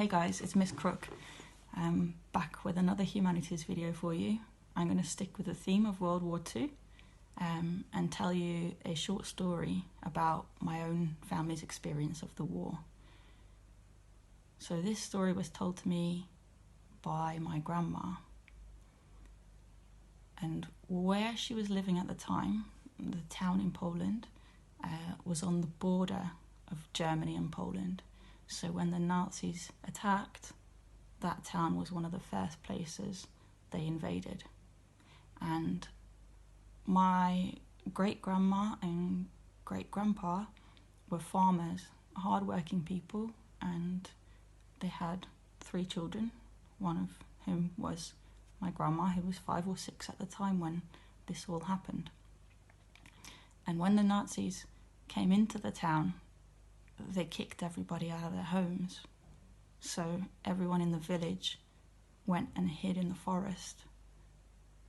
Hey guys, it's Miss Kruk. Back with another Humanities video for you. I'm going to stick with the theme of World War II and tell you a short story about my own family's experience of the war. So this story was told to me by my grandma, and where she was living at the time, the town in Poland, was on the border of Germany and Poland. So when the Nazis attacked, that town was one of the first places they invaded. And my great-grandma and great-grandpa were farmers, hard-working people, and they had 3 children, one of whom was my grandma, who was 5 or 6 at the time when this all happened. And when the Nazis came into the town, they kicked everybody out of their homes. So everyone in the village went and hid in the forest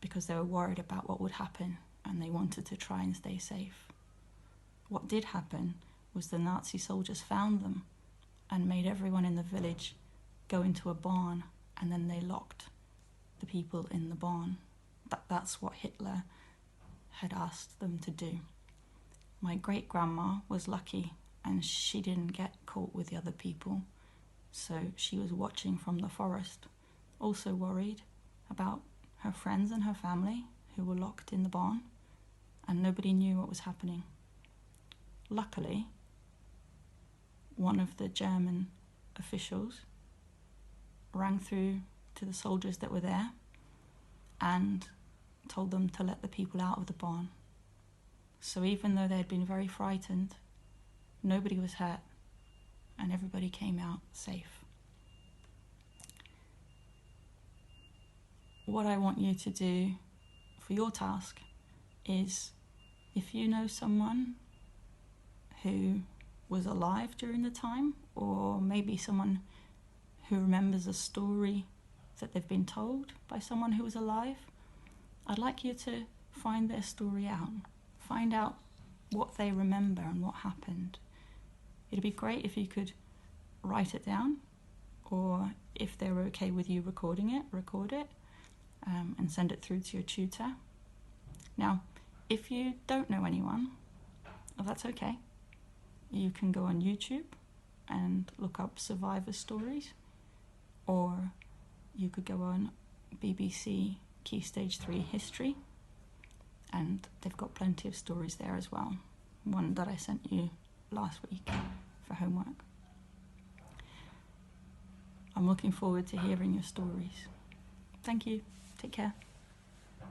because they were worried about what would happen and they wanted to try and stay safe. What did happen was the Nazi soldiers found them and made everyone in the village go into a barn, and then they locked the people in the barn. That's what Hitler had asked them to do. My great-grandma was lucky and she didn't get caught with the other people, so she was watching from the forest, also worried about her friends and her family who were locked in the barn, and nobody knew what was happening. Luckily, one of the German officials rang through to the soldiers that were there and told them to let the people out of the barn. So even though they had been very frightened, nobody was hurt and everybody came out safe. What I want you to do for your task is, if you know someone who was alive during the time, or maybe someone who remembers a story that they've been told by someone who was alive, I'd like you to find their story out. Find out what they remember and what happened. It'd be great if you could write it down, or if they're okay with you recording it, record it and send it through to your tutor. Now, if you don't know anyone, well, that's okay. You can go on YouTube and look up survivor stories, or you could go on BBC Key Stage 3 History, and they've got plenty of stories there as well. One that I sent you last week for homework. I'm looking forward to hearing your stories. Thank you. Take care.